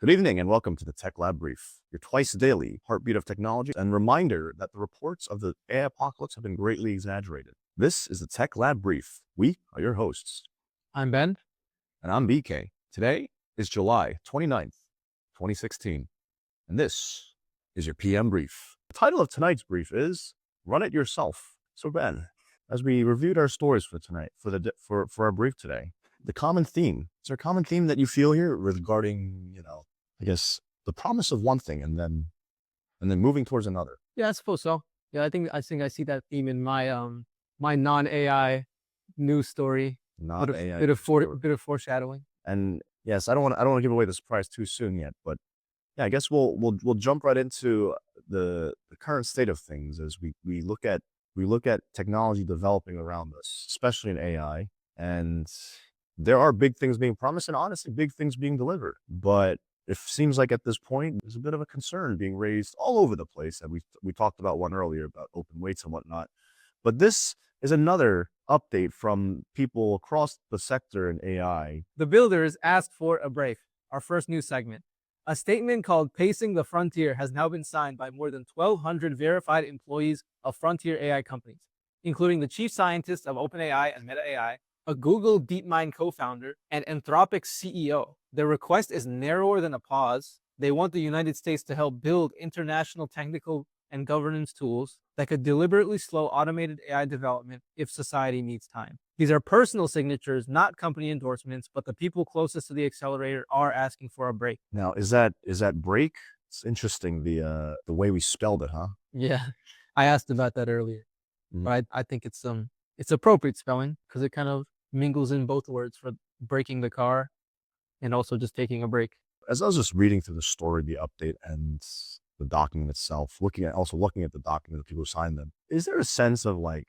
Good evening and welcome to the Tech Lab Brief, your twice daily heartbeat of technology and reminder that the reports of the AI apocalypse have been greatly exaggerated. This is the Tech Lab Brief. We are your hosts. I'm Ben. And I'm BK. Today is July 29th, 2016, and this is your PM Brief. The title of tonight's brief is Run It Yourself. So Ben, as we reviewed our stories for tonight, for our brief today, the common theme, is there a common theme that you feel here regarding, I guess the promise of one thing and then moving towards another? Yeah, I suppose so. Yeah, I think I see that theme in my my non-AI news story. Not AI. Bit of foreshadowing. And yes, I don't want to give away the surprise too soon yet, but yeah, I guess we'll jump right into the current state of things as we look at technology developing around us, especially in AI, and there are big things being promised and honestly big things being delivered. But it seems like at this point there's a bit of a concern being raised all over the place, and we talked about one earlier about open weights and whatnot. But this is another update from people across the sector in AI. The builders asked for a break. Our first news segment. A statement called Pacing the Frontier has now been signed by more than 1,200 verified employees of frontier AI companies, including the chief scientist of OpenAI and Meta AI, a Google DeepMind co-founder, and Anthropic's CEO. Their request is narrower than a pause. They want the United States to help build international technical and governance tools that could deliberately slow automated AI development if society needs time. These are personal signatures, not company endorsements, but the people closest to the accelerator are asking for a break. Now, is that break? It's interesting the way we spelled it, huh? Yeah, I asked about that earlier, but I think it's appropriate spelling because it kind of mingles in both words for breaking the car and also just taking a break. As I was just reading through the story, the update, and the document itself, looking at the document, the people who signed them, is there a sense of like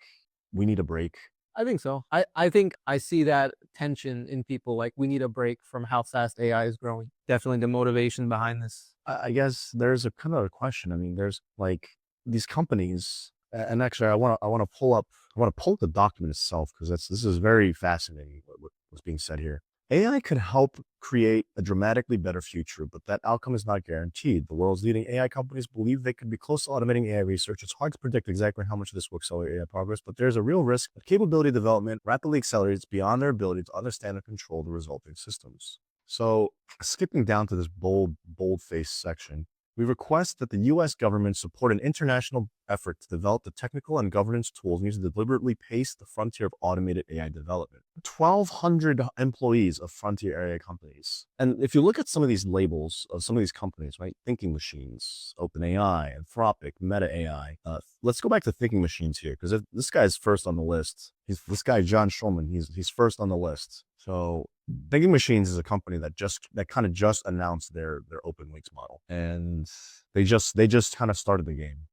we need a break? I think so. I think I see that tension in people. Like, we need a break from how fast AI is growing. Definitely the motivation behind this. I guess there's a kind of a question. I mean, there's like these companies, and actually, I want to pull up the document itself because this is very fascinating what's being said here. AI could help create a dramatically better future, but that outcome is not guaranteed. The world's leading AI companies believe they could be close to automating AI research. It's hard to predict exactly how much of this will accelerate AI progress, but there's a real risk that capability development rapidly accelerates beyond their ability to understand and control the resulting systems. So, skipping down to this bold-faced section, we request that the U.S. government support an international effort to develop the technical and governance tools needed to deliberately pace the frontier of automated AI development. 1,200 employees of frontier AI companies. And if you look at some of these labels of some of these companies, right? Thinking Machines, OpenAI, Anthropic, Meta AI. Let's go back to Thinking Machines here, because this guy's first on the list. This guy, John Schulman, he's first on the list. So Thinking Machines is a company that kind of just announced their open weights model, and they just kind of started the game.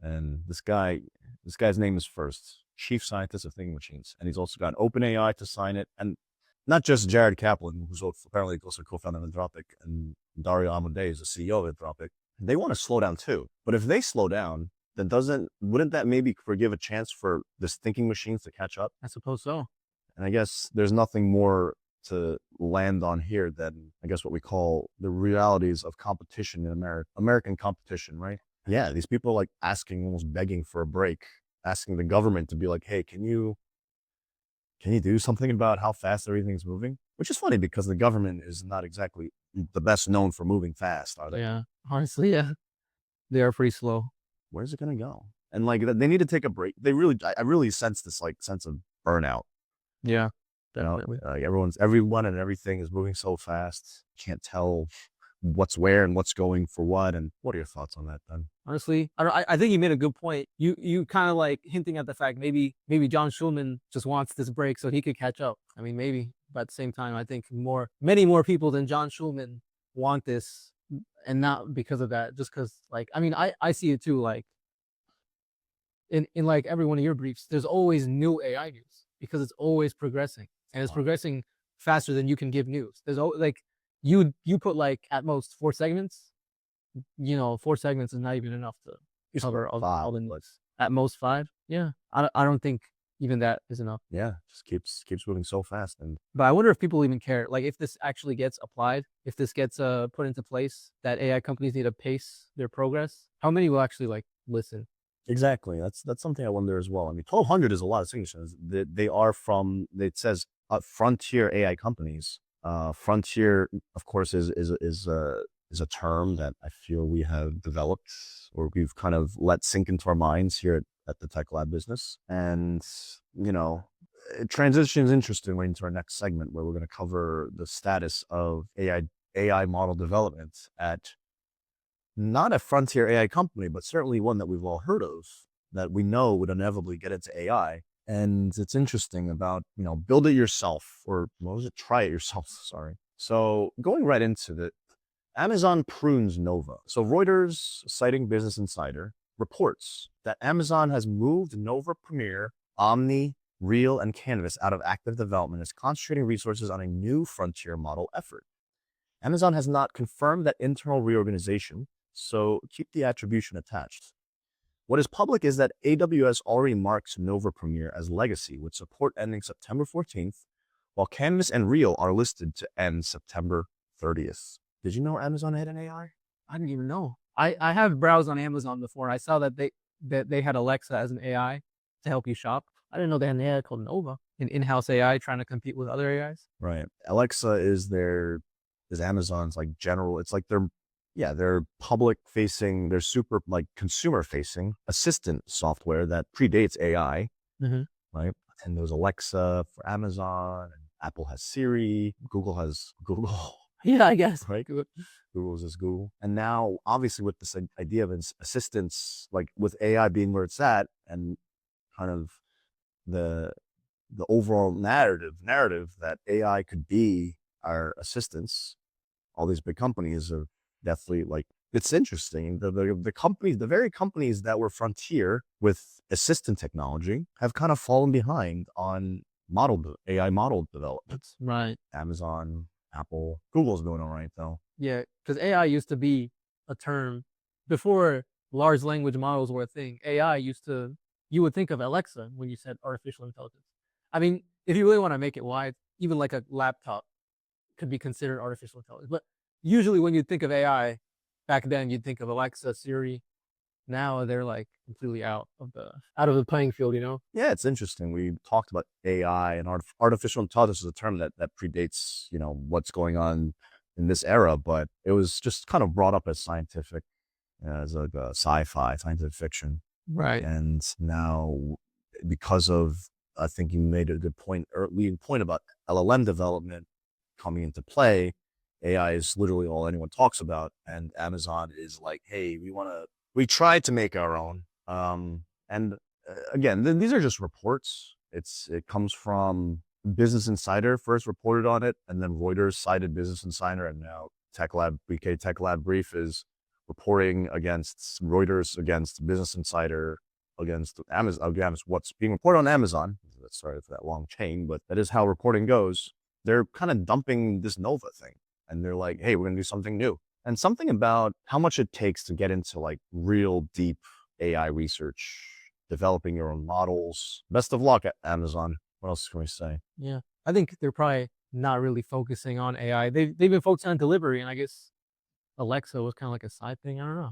And this guy's name is first, chief scientist of Thinking Machines, and he's also got OpenAI to sign it, and not just Jared Kaplan, who's apparently also co-founder of Anthropic, and Dario Amodei is the CEO of Anthropic. They want to slow down too, but if they slow down, then wouldn't that maybe forgive a chance for this Thinking Machines to catch up? I suppose so. And I guess there's nothing more to land on here than, I guess, what we call the realities of competition in American competition, right? Yeah, these people are like asking, almost begging for a break, asking the government to be like, hey, can you do something about how fast everything's moving? Which is funny because the government is not exactly the best known for moving fast, are they? Yeah, honestly, yeah, they are pretty slow. Where's it gonna go? And like they need to take a break. I really sense this like sense of burnout. Yeah, definitely. Everyone and everything is moving so fast. Can't tell what's where and what's going for what. And what are your thoughts on that, Ben? Honestly, I think you made a good point. You kind of like hinting at the fact maybe John Schulman just wants this break so he could catch up. I mean, maybe, but at the same time, I think many more people than John Schulman want this, and not because of that, just because, like, I mean, I see it too. Like, in like every one of your briefs, there's always new AI news because it's always progressing, and it's progressing faster than you can give news. There's like you put like at most 4 segments. 4 segments is not even enough to cover all the news. At most 5. Yeah, I don't think even that is enough. Yeah, just keeps moving so fast. And But I wonder if people even care. Like if this actually gets applied, if this gets put into place, that AI companies need to pace their progress. How many will actually like listen? exactly, that's something I wonder as well. I mean, 1,200 is a lot of signatures. They are from, it says frontier AI companies. Frontier, of course, is a term that I feel we have developed, or we've kind of let sink into our minds here at the Tech Lab business. And, it transitions interestingly into our next segment, where we're going to cover the status of AI model development at not a frontier AI company, but certainly one that we've all heard of, that we know would inevitably get into AI. And it's interesting about, build it yourself, or what was it? Try it yourself. Sorry. So going right into the Amazon prunes Nova. So Reuters, citing Business Insider, reports that Amazon has moved Nova Premier, Omni, Real, and Canvas out of active development and is concentrating resources on a new frontier model effort. Amazon has not confirmed that internal reorganization, so keep the attribution attached. What is public is that AWS already marks Nova Premier as legacy, with support ending September 14th, while Canvas and Real are listed to end September 30th. Did you know Amazon had an AI? I didn't even know. I have browsed on Amazon before. I saw that they had Alexa as an AI to help you shop. I didn't know they had an AI called Nova, an in-house AI trying to compete with other AIs. Right. Alexa is Amazon's like general, it's like their public facing, their super like consumer facing assistant software that predates AI, Mm-hmm. right? And there's Alexa for Amazon, and Apple has Siri, Google has Google, Yeah, I guess. right? Google's is Google. And now, obviously, with this idea of assistance, like with AI being where it's at, and kind of the overall narrative that AI could be our assistants, all these big companies are definitely like, it's interesting. The companies, the very companies that were frontier with assistant technology, have kind of fallen behind on AI model development. Right. Amazon, Apple, Google's doing all right though. Yeah, because AI used to be a term before large language models were a thing. AI used to, you would think of Alexa when you said artificial intelligence. I mean, if you really want to make it wide, even like a laptop could be considered artificial intelligence. But usually when you think of AI, back then you'd think of Alexa, Siri. Now they're like completely out of the playing field, you know? Yeah, it's interesting. We talked about AI and artificial intelligence is a term that predates, what's going on in this era, but it was just kind of brought up as scientific, as like a sci-fi, scientific fiction. Right. And now, because of, I think you made a good point, or leading point about LLM development coming into play, AI is literally all anyone talks about. And Amazon is like, hey, we tried to make our own. And again, these are just reports. It comes from Business Insider first reported on it, and then Reuters cited Business Insider, and now BK Tech Lab Brief is reporting against Reuters, against Business Insider, against Amazon, against what's being reported on Amazon. Sorry for that long chain, but that is how reporting goes. They're kind of dumping this Nova thing, and they're like, hey, we're going to do something new. And something about how much it takes to get into like real deep AI research, developing your own models. Best of luck at Amazon. What else can we say? Yeah. I think they're probably not really focusing on AI. They've been focusing on delivery, and I guess Alexa was kind of like a side thing. I don't know.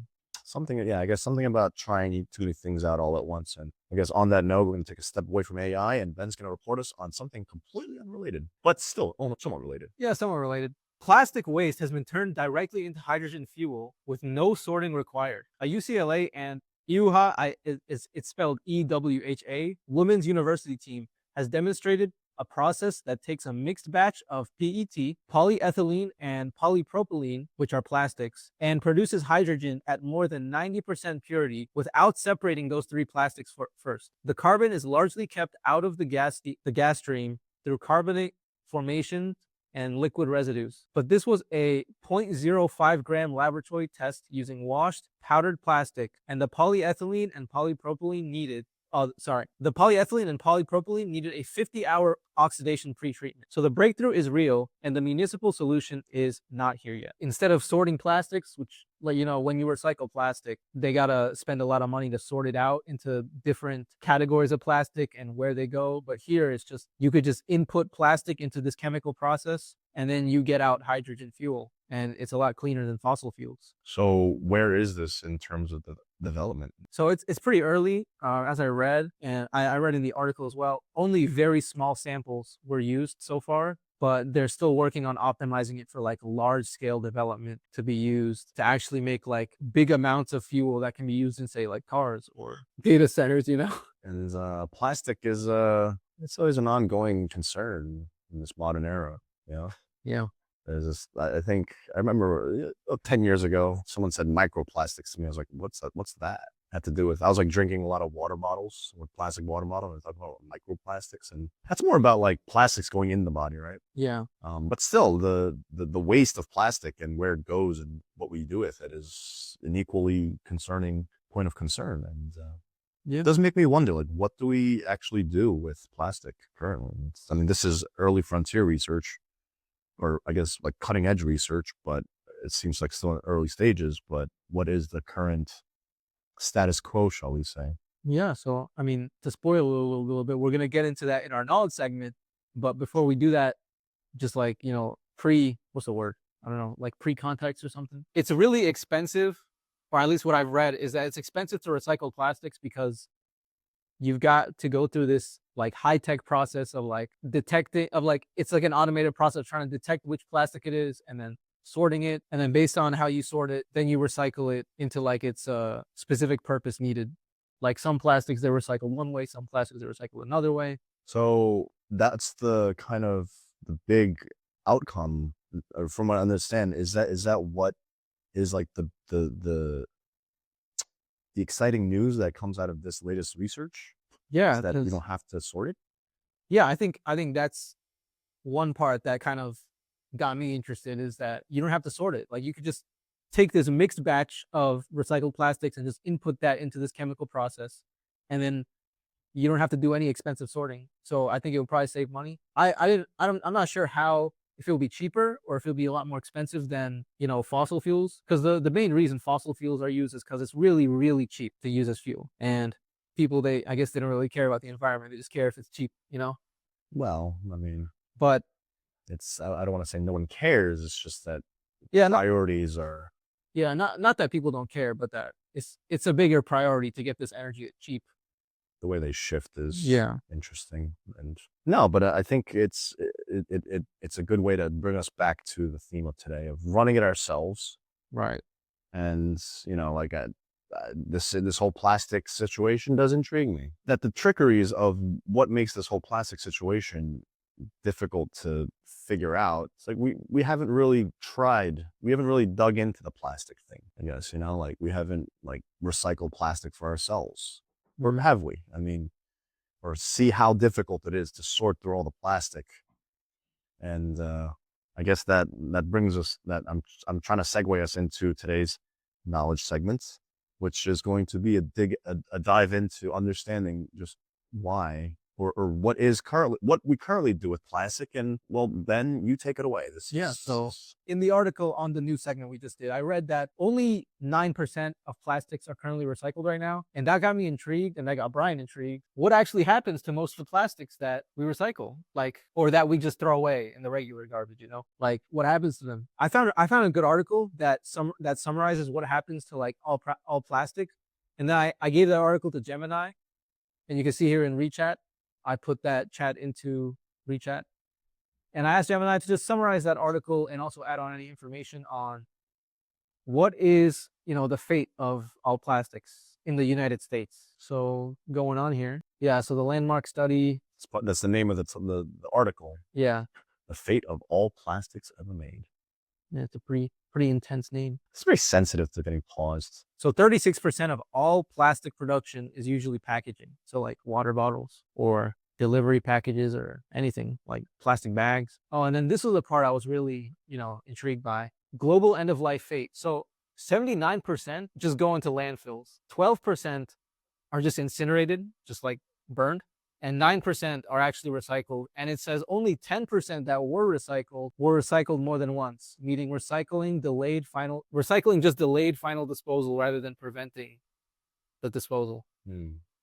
I guess something about trying two new things out all at once. And I guess on that note, we're going to take a step away from AI, and Ben's going to report us on something completely unrelated, but still somewhat related. Yeah, somewhat related. Plastic waste has been turned directly into hydrogen fuel with no sorting required. A UCLA and EWHA, it's spelled EWHA, Women's University team has demonstrated a process that takes a mixed batch of PET, polyethylene, and polypropylene, which are plastics, and produces hydrogen at more than 90% purity without separating those three plastics first. The carbon is largely kept out of the gas stream through carbonate formation and liquid residues. But this was a 0.05 gram laboratory test using washed powdered plastic, and the polyethylene and polypropylene needed the polyethylene and polypropylene needed a 50-hour oxidation pretreatment. So the breakthrough is real, and the municipal solution is not here yet. Instead of sorting plastics, which, like, when you recycle plastic, they gotta spend a lot of money to sort it out into different categories of plastic and where they go. But here it's just, you could just input plastic into this chemical process, and then you get out hydrogen fuel, and it's a lot cleaner than fossil fuels. So where is this in terms of the development? So it's pretty early, as I read, and I read in the article as well. Only very small samples were used so far, but they're still working on optimizing it for like large scale development to be used to actually make like big amounts of fuel that can be used in, say, like cars or data centers. And plastic is it's always an ongoing concern in this modern era. You know, Yeah. there's this. I think I remember 10 years ago, someone said microplastics to me. I was like, "What's that? What's that?" Had to do with, I was like drinking a lot of water bottles, with plastic water bottle, and talking about microplastics, and that's more about like plastics going in the body, right? Yeah. But still, the waste of plastic and where it goes and what we do with it is an equally concerning point of concern. And Yeah. it does make me wonder, like, what do we actually do with plastic currently? I mean, this is early frontier research, or I guess like cutting edge research, but it seems like still in early stages. But what is the current status quo, shall we say? Yeah. So, I mean, to spoil a little bit, we're going to get into that in our knowledge segment. But before we do that, just like, what's the word? I don't know, like pre-context or something. It's really expensive, or at least what I've read is that it's expensive to recycle plastics because you've got to go through this like high-tech process of like it's like an automated process trying to detect which plastic it is and then sorting it. And then based on how you sort it, then you recycle it into like its specific purpose needed. Like some plastics, they're recycled one way, some plastics, they're recycled another way. So that's the kind of the big outcome, from what I understand. Is that what is like the exciting news that comes out of this latest research? Yeah, Is that you 'cause don't have to sort it? yeah, I think that's one part that kind of got me interested, is that you don't have to sort it. Like you could just take this mixed batch of recycled plastics and just input that into this chemical process, and then you don't have to do any expensive sorting. So I think it would probably save money. I'm not sure how, if it will be cheaper or if it'll be a lot more expensive than, fossil fuels. Because the main reason fossil fuels are used is because it's really, really cheap to use as fuel. And people, I guess they don't really care about the environment. They just care if it's cheap. Well, I mean, But I don't want to say no one cares. It's just that yeah, priorities are. not that people don't care, but that it's a bigger priority to get this energy cheap. The way they shift is Yeah. interesting. And no, but I think it's a good way to bring us back to the theme of today of running it ourselves. Right. And like this whole plastic situation does intrigue me. That the trickeries of what makes this whole plastic situation difficult to figure out. It's like we haven't really tried. We haven't really dug into the plastic thing. I guess like we haven't like recycled plastic for ourselves, or have we? I mean, or see how difficult it is to sort through all the plastic. And I guess that brings us, that I'm trying to segue us into today's knowledge segments, which is going to be a dive into understanding just why or what we currently do with plastic. And well, Ben, you take it away. So in the article on the new segment we just did, I read that only 9% of plastics are currently recycled right now. And that got me intrigued, and that got Brian intrigued. What actually happens to most of the plastics that we recycle? Or that we just throw away in the regular garbage, Like, what happens to them? I found a good article that summarizes what happens to like all plastic. And then I gave that article to Gemini, and you can see here in ReChat, I put that chat into ReChat. And I asked Gemini to just summarize that article and also add on any information on what is, the fate of all plastics in the United States. So going on here. Yeah, so the landmark study. That's the name of the article. Yeah. The fate of all plastics ever made. Yeah, it's a pretty intense name. It's very sensitive to getting paused. So 36% of all plastic production is usually packaging. So like water bottles or delivery packages or anything like plastic bags. Oh, and then this was the part I was really, intrigued by. Global end-of-life fate. So 79% just go into landfills. 12% are just incinerated, just like burned, and 9% are actually recycled. And it says only 10% that were recycled more than once, meaning recycling just delayed final disposal rather than preventing the disposal.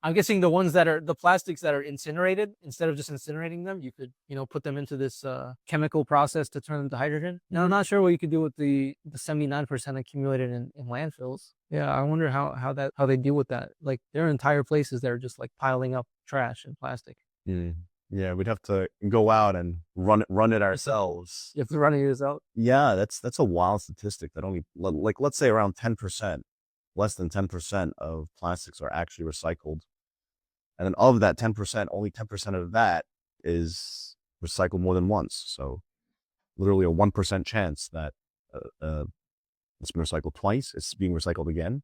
I'm guessing the ones that are the plastics that are incinerated, instead of just incinerating them, you could, put them into this chemical process to turn them to hydrogen. Now, I'm not sure what you could do with the 79% accumulated in landfills. Yeah, I wonder how they deal with that. Like, there are entire places that are just like piling up trash and plastic. Yeah, we'd have to go out and run it ourselves. You have to run it yourself. Yeah, that's a wild statistic that only, like, let's say around 10%, less than 10% of plastics are actually recycled. And then of that 10%, only 10% of that is recycled more than once. So literally a 1% chance that it's been recycled twice, it's being recycled again.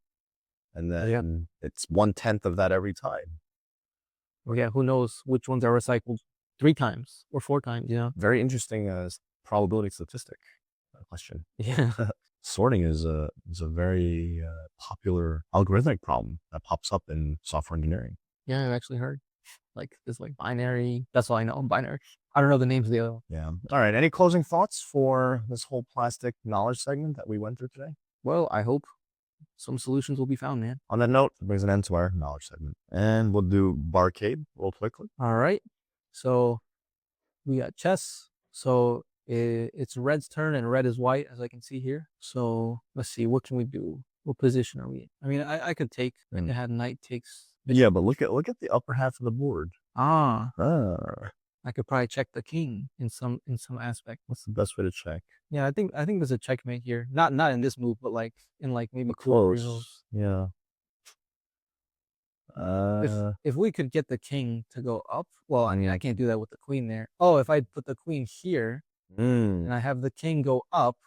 And then it's 1/10 of that every time. Well, yeah, who knows which ones are recycled 3 times or 4 times, Very interesting probability statistic question. Yeah. Sorting is a very popular algorithmic problem that pops up in software engineering. Yeah, I've actually heard. Like, there's like binary. That's all I know. Binary. I don't know the names of the other one. Yeah. All right. Any closing thoughts for this whole plastic knowledge segment that we went through today? Well, I hope some solutions will be found, man. On that note, it brings an end to our knowledge segment. And we'll do Barcade real quickly. All right. So we got chess. So it's red's turn and red is white, as I can see here. So let's see. What can we do? What position are we in? I mean, I could take. It had knight takes. Yeah, but look at the upper half of the board. I could probably check the king in some aspect. What's the best way to check? Yeah, I think there's a checkmate here. Not in this move, but like in like maybe close. Yeah. If we could get the king to go up, well, I mean, I can't do that with the queen there. Oh, if I put the queen here and I have the king go up,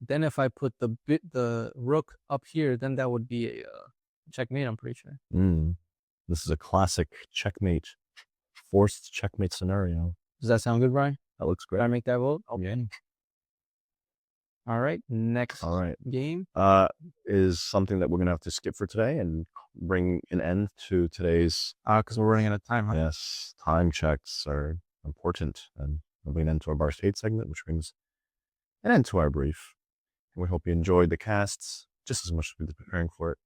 then if I put the rook up here, then that would be a checkmate, I'm pretty sure. This is a classic checkmate, forced checkmate scenario. Does that sound good, Brian? That looks great. Did I make that vote? Okay. Yeah. All right. Next game is something that we're going to have to skip for today and bring an end to today's... because we're running out of time, huh? Yes. Time checks are important. And we'll bring an end to our Barcade segment, which brings an end to our brief. And we hope you enjoyed the casts just as much as we've been preparing for it.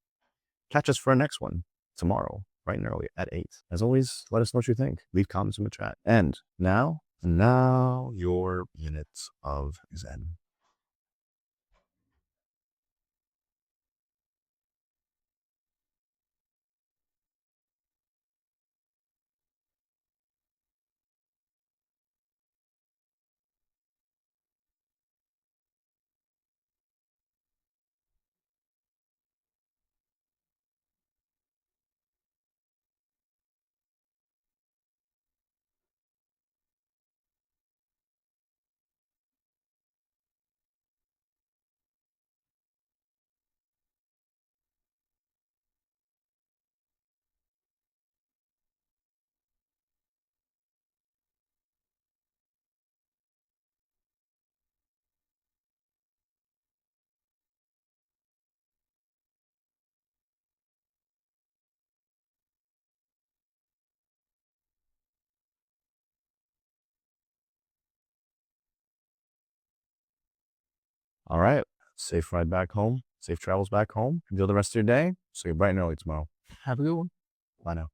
Catch us for our next one tomorrow, bright and early at 8. As always, let us know what you think. Leave comments in the chat. And now your units of Zen. All right. Safe ride back home. Safe travels back home. Enjoy the rest of your day. See you bright and early tomorrow. Have a good one. Bye now.